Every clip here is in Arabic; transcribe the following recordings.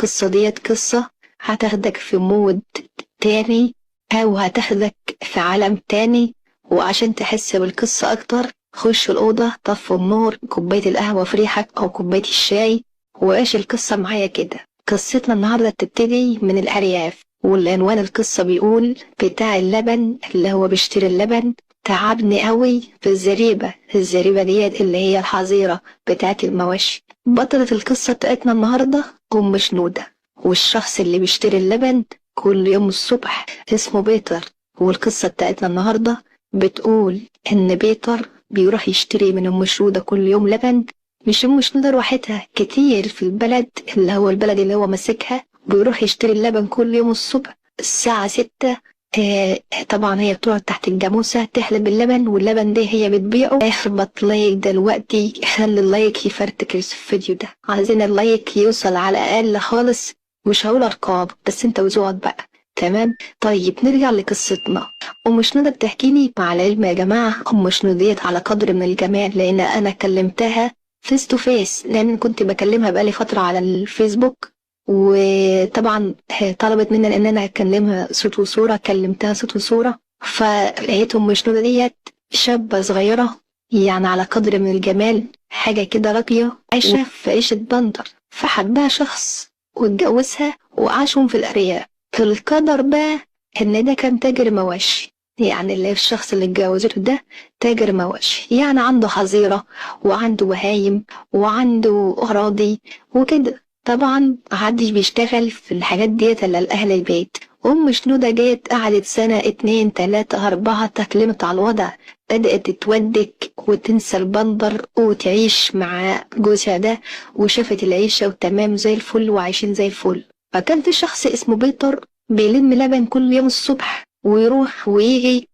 القصة ديت قصة هتاخدك في مود تاني او هتاخدك في عالم تاني. وعشان تحس بالقصة اكتر خش الأوضة، طفي النور، كوباية القهوة في ريحك او كوباية الشاي، وعيش القصة معايا كده. قصتنا النهاردة تبتدي من الأرياف، والعنوان القصة بيقول بتاع اللبن اللي هو بيشتري اللبن تعبني قوي في الزريبة ديت اللي هي الحظيرة بتاعت المواشي. بطلة القصة بتاعتنا النهاردة أم شنودة، والشخص اللي بيشتري اللبن كل يوم الصبح اسمه بيتر. والقصة بتاعتنا النهاردة بتقول إن بيتر بيروح يشتري من أم شنودة كل يوم لبن. مش أم شنودة لوحدها، كتير في البلد اللي هو البلد اللي هو ماسكها بيروح يشتري اللبن كل يوم الصبح الساعة 6. طبعا هي بتقعد تحت الجاموسة تحلب اللبن، واللبن ده هي بتبيعه. اخبط لايك دلوقتي، خلي اللايك يفرتك الفيديو ده. عايزين اللايك يوصل على الأقل خالص، مش هقول أرقام بس انت وزوقك بقى. تمام. طيب نرجع لقصتنا. أم شنودة بتحكيني، مع العلم يا جماعة أم شنودة ديت على قدر من الجمال، لأن أنا كلمتها فيس تو فيس، لأن كنت بكلمها بقالي فترة على الفيسبوك. وطبعا طلبت مني ان انا اكلمها صوت وصورة، كلمتها صوت وصورة. فلقيت ام شنودة ديت شابة صغيرة، يعني على قدر من الجمال، حاجة كده راقية، عايشة في عيشة بندر. فحبها شخص واتجوزها وعاشهم في الأرياف. في القدر بقى ان ده كان تاجر مواشي، يعني اللي الشخص اللي اتجوزته ده تاجر مواشي، يعني عنده حظيرة وعنده بهايم وعنده أراضي وكده. طبعا محدش بيشتغل في الحاجات ديت الا الاهل البيت. ام شنودة جيت قعدت سنة 2 3 4 تكلمت على الوضع، بدأت تتودك وتنسى البندر وتعيش مع جوزها ده، وشافت العيشة وتمام زي الفل وعايشين زي الفل. فكان في شخص اسمه بيتر بيلم لبن كل يوم الصبح ويروح ويجي،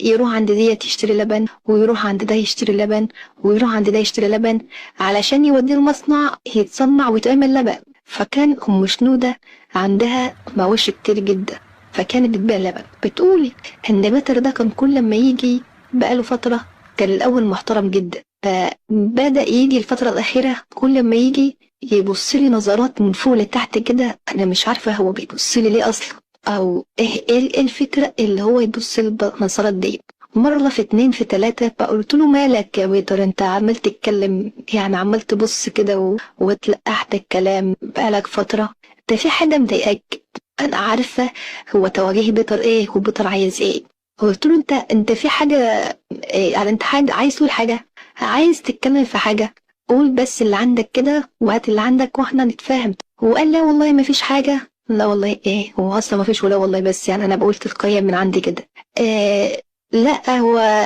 يروح عند ديت يشتري لبن، ويروح عند ده يشتري لبن، ويروح عند ده يشتري لبن علشان يوديه المصنع يتصنع ويتعمل لبن. فكان أم شنودة عندها مواشي كتير جدا، فكانت بتبيع لبن. بتقولي إن بتر ده كان كل ما يجي بقاله فترة، كان الأول محترم جدا، فبدأ يجي الفترة الأخيرة كل ما يجي يبص لي نظرات من فوق لتحت كده. أنا مش عارفة هو بيبص لي ليه أصلا، أو إيه الفكرة اللي هو يبص لي النظرات دي. مرة في 2 في 3 فقلت له مالك يا بيتر، انت عمال تتكلم، يعني عمال تبص كده وتلقحت الكلام بقالك فترة، انت في حاجة مضايقاك؟ انا عارفة هو توجيه بيتر ايه وبيتر عايز ايه. قلت له انت في حاجة إيه؟ يعني انت حاجة عايز تقول حاجة، عايز تتكلم في حاجة، قول بس اللي عندك كده وهات اللي عندك واحنا نتفاهم. هو قال لا والله ما فيش حاجة. لا والله ايه، هو اصلا ما فيش ولا والله، بس يعني انا بقول تلقائيا من عندي كده. لا هو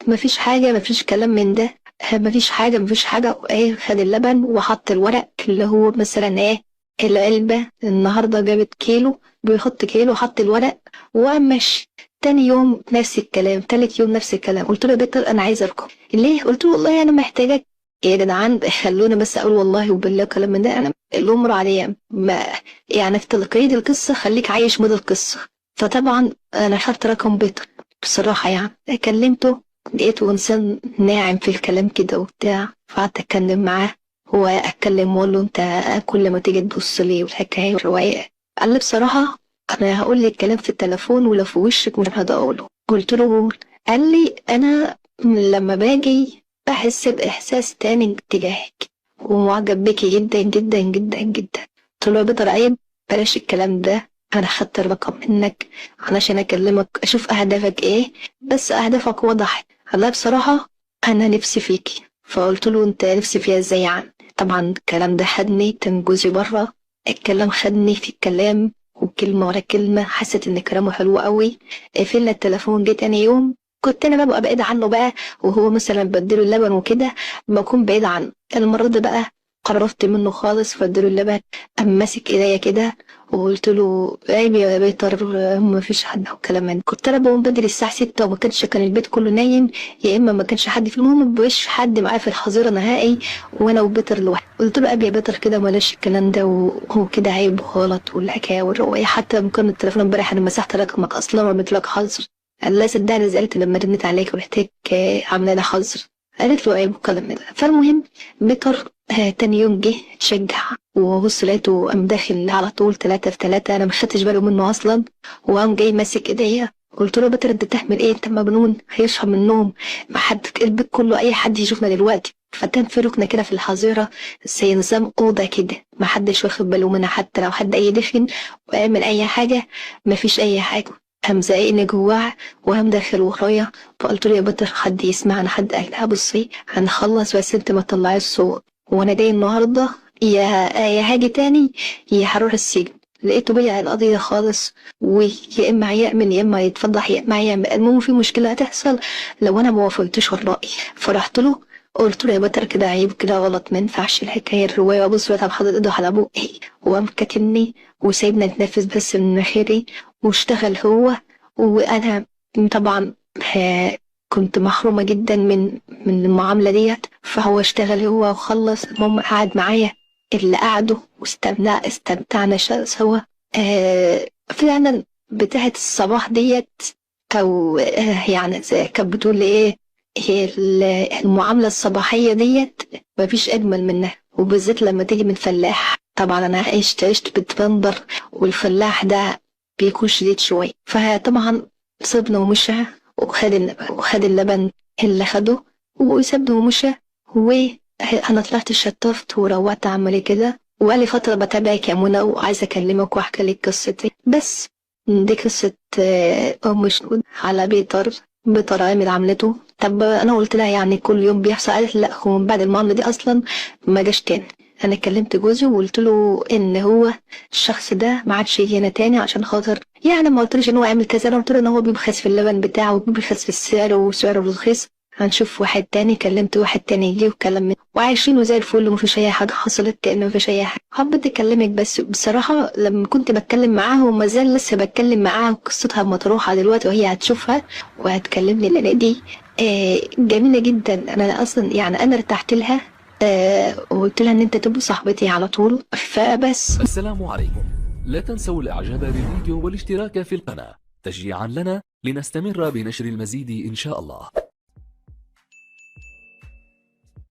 مفيش حاجة، مفيش كلام من ده، مفيش حاجة مفيش حاجة. ايه، خد اللبن وحط الورق اللي هو مثلا ايه، العلبة النهاردة جابت كيلو، بيحط كيلو، حط الورق ومشي. تاني يوم نفس الكلام، تالت يوم نفس الكلام. قلت له يا بيتر انا عايز اركب. ليه؟ قلت له والله انا محتاجك. ايه يا جدعان، خلوني بس اقول والله وبالله كلام من ده، انا الامر عليا ما، يعني في تلقية القصة خليك عايش مدى القصة. فطبعا انا خدت رقم بيتر بصراحة، يعني كلمته لقيته إنسان ناعم في الكلام كده وبتاع، فقعدت أتكلم معاه. هو أتكلم وأقول له أنت كل ما تيجي تبص لي والحكاية والرواية. قال لي بصراحة أنا هقول لي الكلام في التليفون ولو في وشك مش هقدر أقوله. قلت له قول. قال لي أنا لما باجي بحس بإحساس تاني تجاهك ومعجب بيكي جدا جدا جدا جدا. قلت له يا بيتر عيب، بلاش الكلام ده، أنا خدت الرقم منك علشان أكلمك أشوف أهدافك إيه، بس أهدافك وضحت. والله بصراحة أنا نفسي فيكي. فقلت له أنت نفسي فيها إزاي يعني؟ طبعا الكلام ده خدني، كان جوزي بره، الكلام خدني في الكلام وكلمة ورا كلمة، حسيت إن كلامه حلو قوي. قفلنا التليفون. جه تاني يوم كنت أنا ببقى بعيد عنه بقى، وهو مثلا بديله اللبن وكده بكون بعيد عنه. المرة دي بقى قربت منه خالص فاديله اللبن، قام ماسك ايديا كده وقلت له عيب يا بيتر، ما فيش حد او كلام من. كنت انا بقوم بدري الساعه 6 وما كانش، كان البيت كله نايم، يا اما ما كانش حد في المهم، ما بقاش حد معايا في الحظيره نهائي، وانا وبيتر لوحدي. قلت له ابي يا بيتر كده بلاش الكلام ده، وهو كده عيب وغلط والحكايه والروايه. حتى مكالمه التليفون امبارح انا مسحت رقمك اصلا ورميت لك حظر. قال لا صدقني زعلت لما رنيت عليك ورحتك عامله لي حظر. قالت له عيب الكلام ده. فالمهم بيتر تاني يوم جه تشجع، وبص لقيته قام داخل على طول 3 في 3. انا ما خدتش باله منه اصلا، وقام جاي ماسك ايديا. قلت له بتر انت بتعمل ايه؟ انت مجنون، هيصحى من النوم، ما حد البيت كله اي حد يشوفنا دلوقتي. فكان في ركنه كده في الحظيره زي نظام اوضه كده، ما حدش واخد باله منها، حتى لو حد اي دخن ويعمل اي حاجه ما فيش اي حاجه. قام زقني جواه وقام داخل ورايا. فقلت له يا بتر حد يسمعنا، حد قال لها بصي هنخلص بس انت ما تطلعيش الصوت، وانا جاي النهارده يا هاجي تاني يا هروح السجن. لقيته بيع القضية خالص، ويا إما هيأمن يا إما يتفضح يا إما هيعمل، المهم في مشكلة هتحصل لو أنا ما وافقتش الرأي. فرحت له قلت له يا بتر كده عيب كده غلط، ما ينفعش الحكاية الرواية. وأبص لقيت حاطط إيده على بقي وقام كاتمني وسايبنا نتنفس بس من مناخيري، واشتغل هو. وأنا طبعا كنت محرومة جدا من المعاملة ديت. فهو اشتغل هو وخلص، المهم قعد معايا اللي قعدوا استمتعنا سوا. فعلا بتاعة الصباح ديت، أو يعني زي كانت بتقول لي إيه، هي المعاملة الصباحية ديت مفيش أجمل منها، وبالذات لما تيجي من فلاح. طبعا أنا عشت بتبندر، والفلاح ده بيكون شديد شوية. فطبعا سيبنا ومشى، وخد اللبن اللي خده وسابني ومشى. وانا طلعت شطفت وروقت عملي كده، وبقالي فترة بتابعك يا منى وعايزة اكلمك واحكي لك قصتي. بس دي قصة ام شنود على بيتر عامل عملته. طب انا قلت لها يعني كل يوم بيحصل؟ قالت لا، هو من بعد المعاملة دي اصلا ما جاش تاني. انا كلمت جوزي وقلت له ان هو الشخص ده ما عادش يجي هنا تاني، عشان خاطر يعني ما قلتلوش ان هو عامل كذا، انا قلت له ان هو بيبخس في اللبن بتاعه وبيبخس في السعر وسعره رخيص، هنشوف واحد تاني. كلمت واحد تاني يجي وكلمني وعايشين زي الفل ومفيش اي حاجه حصلت، كأنه مفيش اي حاجه. حبيت اكلمك بس بصراحه لما كنت بتكلم معاها وما زال لسه بتكلم معاها، وقصتها مطروحه دلوقتي وهي هتشوفها وهتكلمني، لان دي جميله جدا. انا اصلا يعني انا ارتحت لها، وقلت لها ان انت تبقى صاحبتي على طول. فبس السلام عليكم، لا تنسوا الاعجاب بالفيديو والاشتراك في القناة تشجيعا لنا لنستمر بنشر المزيد إن شاء الله.